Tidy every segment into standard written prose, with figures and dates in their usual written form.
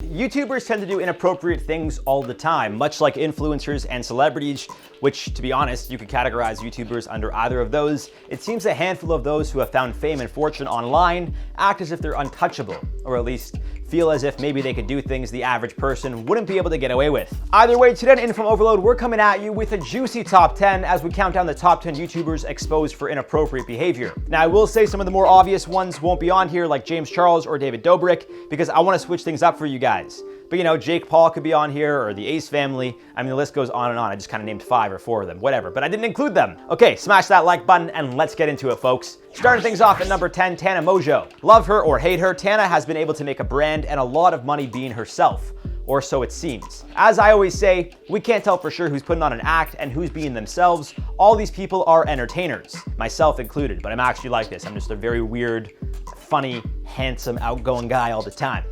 YouTubers tend to do inappropriate things all the time, much like influencers and celebrities, which, to be honest, you could categorize YouTubers under either of those. It seems a handful of those who have found fame and fortune online act as if they're untouchable, or at least feel as if maybe they could do things the average person wouldn't be able to get away with. Either way, today on InformOverload, we're coming at you with a juicy top 10 as we count down the top 10 YouTubers exposed for inappropriate behavior. Now, I will say some of the more obvious ones won't be on here, like James Charles or David Dobrik, because I want to switch things up for you guys. But you know, Jake Paul could be on here, or the Ace family. I mean, the list goes on and on. I just kind of named 5 or 4 of them, whatever, but I didn't include them. Okay, smash that like button and let's get into it, folks. Starting things off at number 10, Tana Mongeau. Love her or hate her, Tana has been able to make a brand and a lot of money being herself. Or so it seems. As I always say, we can't tell for sure who's putting on an act and who's being themselves. All these people are entertainers, myself included, but I'm actually like this. I'm just a very weird, funny, handsome, outgoing guy all the time.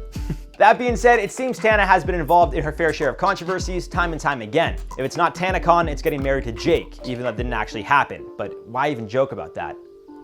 That being said, it seems Tana has been involved in her fair share of controversies time and time again. If it's not TanaCon, it's getting married to Jake, even though that didn't actually happen. But why even joke about that?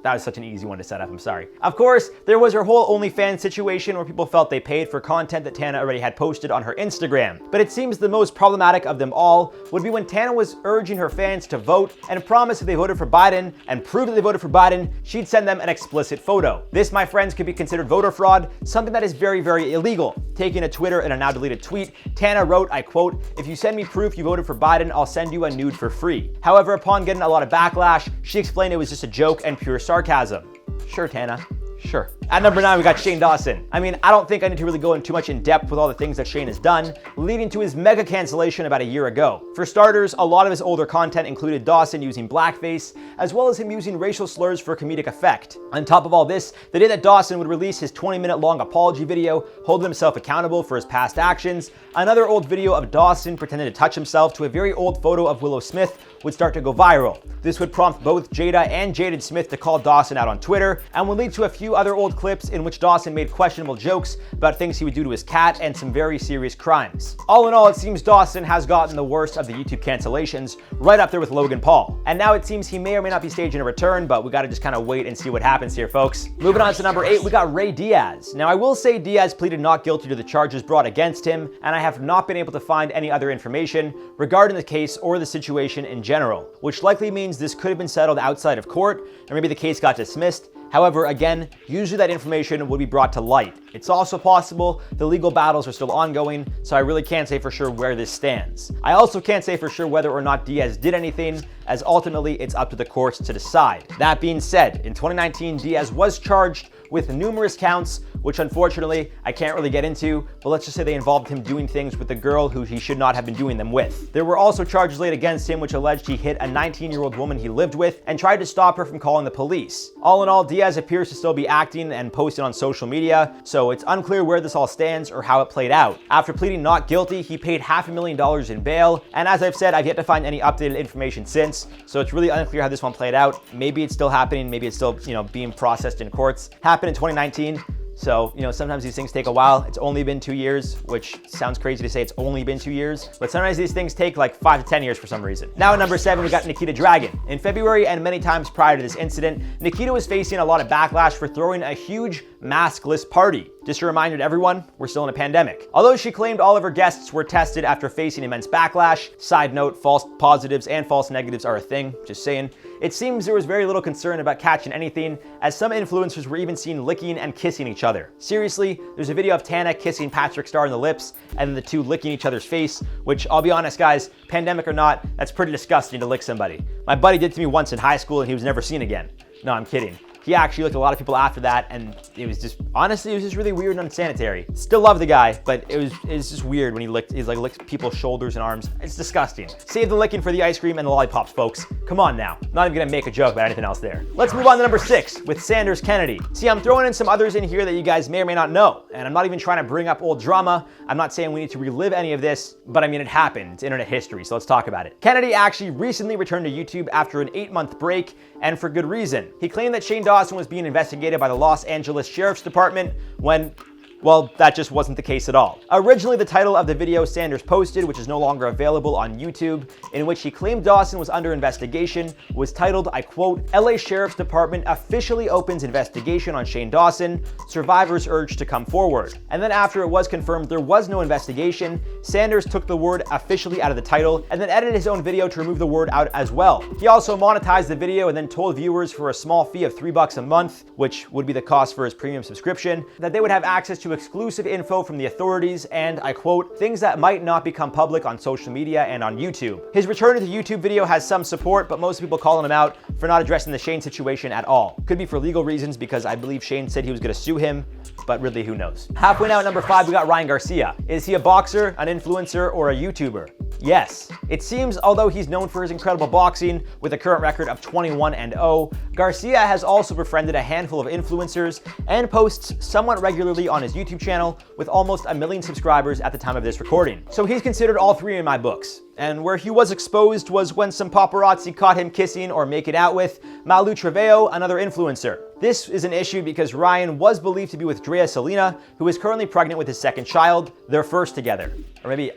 That was such an easy one to set up, I'm sorry. Of course, there was her whole OnlyFans situation where people felt they paid for content that Tana already had posted on her Instagram. But it seems the most problematic of them all would be when Tana was urging her fans to vote and promised if they voted for Biden and proved that they voted for Biden, she'd send them an explicit photo. This, my friends, could be considered voter fraud, something that is very, very illegal. Taking a Twitter and a now deleted tweet, Tana wrote, I quote, "If you send me proof you voted for Biden, I'll send you a nude for free." However, upon getting a lot of backlash, she explained it was just a joke and pure sarcasm. Sure, Tana. Sure. At number 9, we got Shane Dawson. I mean, I don't think I need to really go into too much in depth with all the things that Shane has done, leading to his mega cancellation about a year ago. For starters, a lot of his older content included Dawson using blackface, as well as him using racial slurs for comedic effect. On top of all this, the day that Dawson would release his 20-minute long apology video, holding himself accountable for his past actions, another old video of Dawson pretending to touch himself to a very old photo of Willow Smith would start to go viral. This would prompt both Jada and Jaden Smith to call Dawson out on Twitter, and would lead to a few other old clips in which Dawson made questionable jokes about things he would do to his cat and some very serious crimes. All in all, it seems Dawson has gotten the worst of the YouTube cancellations, right up there with Logan Paul. And now it seems he may or may not be staging a return, but we gotta just kind of wait and see what happens here, folks. Moving on to number 8, we got Ray Diaz. Now, I will say Diaz pleaded not guilty to the charges brought against him, and I have not been able to find any other information regarding the case or the situation in general, which likely means this could have been settled outside of court, or maybe the case got dismissed. However, again, usually that information would be brought to light. It's also possible the legal battles are still ongoing, so I really can't say for sure where this stands. I also can't say for sure whether or not Diaz did anything, as ultimately it's up to the courts to decide. That being said, in 2019, Diaz was charged with numerous counts, which unfortunately I can't really get into, but let's just say they involved him doing things with a girl who he should not have been doing them with. There were also charges laid against him which alleged he hit a 19-year-old woman he lived with and tried to stop her from calling the police. All in all, Diaz appears to still be acting and posting on social media, so it's unclear where this all stands or how it played out. After pleading not guilty, he paid $500,000 in bail, and as I've said, I've yet to find any updated information since, so it's really unclear how this one played out. Maybe it's still happening, maybe it's still, being processed in courts. Happened in 2019. So, sometimes these things take a while. It's only been 2 years, which sounds crazy to say it's only been 2 years, but sometimes these things take like 5 to 10 years for some reason. Now at number 7, we got Nikita Dragon. In February and many times prior to this incident, Nikita was facing a lot of backlash for throwing a huge maskless party. Just a reminder to everyone, we're still in a pandemic. Although she claimed all of her guests were tested after facing immense backlash, side note, false positives and false negatives are a thing, just saying, it seems there was very little concern about catching anything, as some influencers were even seen licking and kissing each other. Seriously, there's a video of Tana kissing Patrick Star in the lips and then the two licking each other's face, which I'll be honest guys, pandemic or not, that's pretty disgusting to lick somebody. My buddy did it to me once in high school and he was never seen again. No, I'm kidding. He actually licked a lot of people after that, and it was just, honestly, it was just really weird and unsanitary. Still love the guy, but it was just weird when he licked people's shoulders and arms. It's disgusting. Save the licking for the ice cream and the lollipops, folks. Come on now. Not even gonna make a joke about anything else there. Let's move on to number 6 with Sanders Kennedy. See, I'm throwing in some others in here that you guys may or may not know, and I'm not even trying to bring up old drama. I'm not saying we need to relive any of this, but I mean, it happened. It's internet history, so let's talk about it. Kennedy actually recently returned to YouTube after an 8-month break, and for good reason. He claimed that Shane Dawson was being investigated by the Los Angeles Sheriff's Department when Well, that just wasn't the case at all. Originally, the title of the video Sanders posted, which is no longer available on YouTube, in which he claimed Dawson was under investigation, was titled, I quote, "LA Sheriff's Department officially opens investigation on Shane Dawson. Survivors urged to come forward." And then after it was confirmed there was no investigation, Sanders took the word officially out of the title and then edited his own video to remove the word out as well. He also monetized the video and then told viewers for a small fee of $3 a month, which would be the cost for his premium subscription, that they would have access to exclusive info from the authorities and, I quote, "things that might not become public on social media and on YouTube." His return to the YouTube video has some support, but most people calling him out for not addressing the Shane situation at all. Could be for legal reasons because I believe Shane said he was going to sue him, but really who knows. Halfway now at number 5, we got Ryan Garcia. Is he a boxer, an influencer, or a YouTuber? Yes. It seems, although he's known for his incredible boxing with a current record of 21-0, Garcia has also befriended a handful of influencers and posts somewhat regularly on his YouTube channel with almost 1 million subscribers at the time of this recording. So he's considered all three in my books. And where he was exposed was when some paparazzi caught him kissing or making out with Malu Trevejo, another influencer. This is an issue because Ryan was believed to be with Drea Salina, who is currently pregnant with his second child, their first together. Or maybe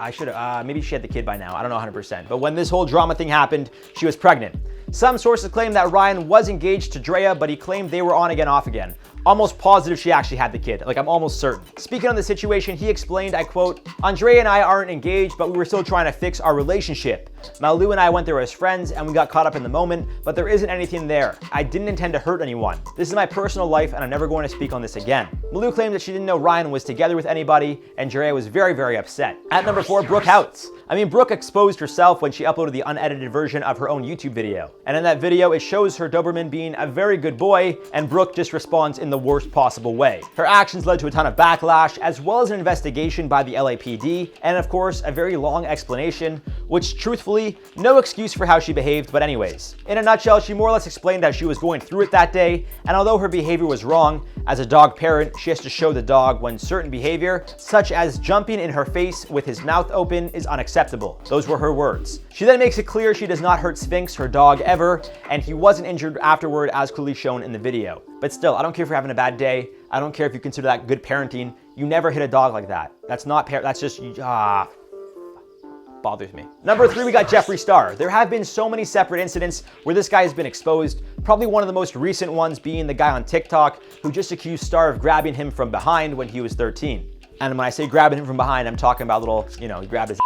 maybe she had the kid by now, I don't know 100%. But when this whole drama thing happened, she was pregnant. Some sources claim that Ryan was engaged to Drea, but he claimed they were on again, off again. Almost positive she actually had the kid, like I'm almost certain. Speaking on the situation, he explained, I quote, "Andrea and I aren't engaged, but we were still trying to fix our relationship. Malu and I went there as friends and we got caught up in the moment, but there isn't anything there. I didn't intend to hurt anyone. This is my personal life and I'm never going to speak on this again." Malu claimed that she didn't know Ryan was together with anybody, and Drea was very, very upset. At number 4, Brooke Houts. Brooke exposed herself when she uploaded the unedited version of her own YouTube video. And in that video, it shows her Doberman being a very good boy, and Brooke just responds in the worst possible way. Her actions led to a ton of backlash, as well as an investigation by the LAPD, and of course, a very long explanation, which truthfully, no excuse for how she behaved, but anyways. In a nutshell, she more or less explained how she was going through it that day, and although her behavior was wrong, as a dog parent, she has to show the dog when certain behavior, such as jumping in her face with his mouth open, is unacceptable. Those were her words. She then makes it clear she does not hurt Sphinx, her dog, ever, and he wasn't injured afterward as clearly shown in the video. But still, I don't care if you're having a bad day. I don't care if you consider that good parenting. You never hit a dog like that. That's not that's just, bothers me. Number 3, we got Jeffree Star. There have been so many separate incidents where this guy has been exposed, probably one of the most recent ones being the guy on TikTok who just accused Star of grabbing him from behind when he was 13. And when I say grabbing him from behind, I'm talking about little, he grabbed his.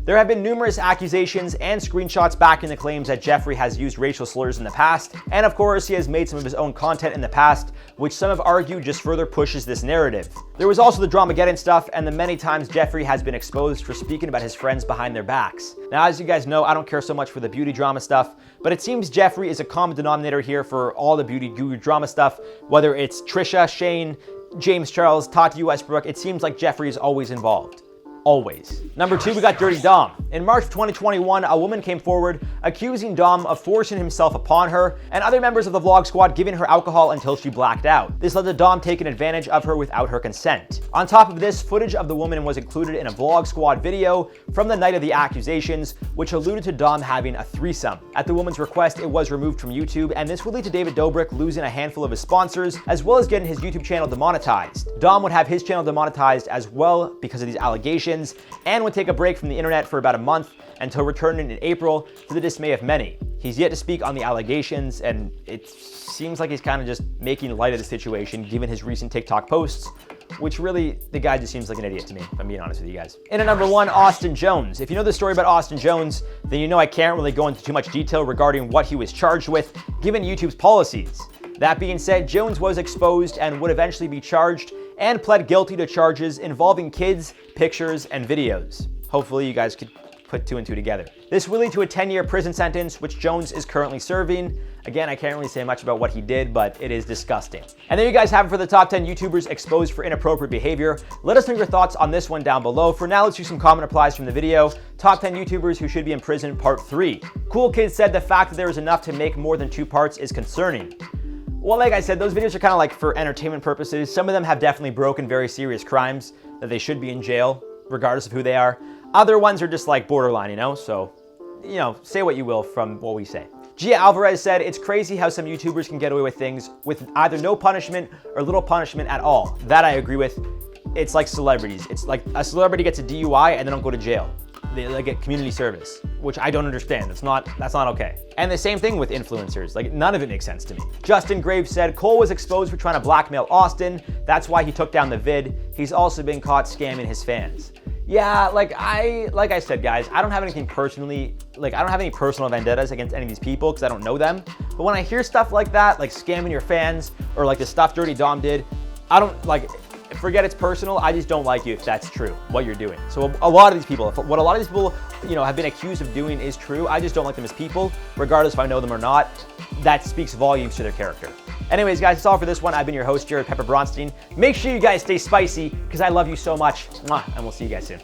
There have been numerous accusations and screenshots backing the claims that Jeffree has used racial slurs in the past, and of course he has made some of his own content in the past, which some have argued just further pushes this narrative. There was also the Dramageddon stuff and the many times Jeffree has been exposed for speaking about his friends behind their backs. Now, as you guys know, I don't care so much for the beauty drama stuff, but it seems Jeffree is a common denominator here for all the beauty guru drama stuff, whether it's Trisha, Shane, James Charles, Tati Westbrook. It seems like Jeffree is always involved. Always. Number 2, we got Dirty Dom. In March of 2021, a woman came forward accusing Dom of forcing himself upon her and other members of the vlog squad giving her alcohol until she blacked out. This led to Dom taking advantage of her without her consent. On top of this, footage of the woman was included in a vlog squad video from the night of the accusations, which alluded to Dom having a threesome. At the woman's request, it was removed from YouTube, and this would lead to David Dobrik losing a handful of his sponsors, as well as getting his YouTube channel demonetized. Dom would have his channel demonetized as well because of these allegations, and would take a break from the internet for about a month until returning in April, to the dismay of many. He's yet to speak on the allegations, and it seems like he's kind of just making light of the situation given his recent TikTok posts, which really, the guy just seems like an idiot to me, if I'm being honest with you guys. In at number 1, Austin Jones. If you know the story about Austin Jones, then you know I can't really go into too much detail regarding what he was charged with, given YouTube's policies. That being said, Jones was exposed and would eventually be charged and pled guilty to charges involving kids, pictures, and videos. Hopefully you guys could put 2 and 2 together. This will lead to a 10-year prison sentence, which Jones is currently serving. Again, I can't really say much about what he did, but it is disgusting. And there you guys have it for the top 10 YouTubers exposed for inappropriate behavior. Let us know your thoughts on this one down below. For now, let's do some comment replies from the video. Top 10 YouTubers who should be in prison, part 3. Cool Kid said the fact that there is enough to make more than 2 parts is concerning. Well, like I said, those videos are kind of like for entertainment purposes. Some of them have definitely broken very serious crimes that they should be in jail, regardless of who they are. Other ones are just like borderline, so, say what you will from what we say. Gia Alvarez said, it's crazy how some YouTubers can get away with things with either no punishment or little punishment at all. That I agree with. it's like celebrities. It's like a celebrity gets a DUI and they don't go to jail. They get community service, which I don't understand. That's not okay. And the same thing with influencers. Like, none of it makes sense to me. Justin Graves said, Cole was exposed for trying to blackmail Austin. That's why he took down the vid. He's also been caught scamming his fans. Yeah, like I said, guys, I don't have anything personally, I don't have any personal vendettas against any of these people because I don't know them. But when I hear stuff like that, like scamming your fans, or like the stuff Dirty Dom did, I don't, forget it's personal. I just don't like you if that's true, what you're doing. So a lot of these people, what a lot of these people, have been accused of doing is true. I just don't like them as people, regardless if I know them or not. That speaks volumes to their character. Anyways, guys, that's all for this one. I've been your host, Jared Pepper Bronstein. Make sure you guys stay spicy because I love you so much. And we'll see you guys soon.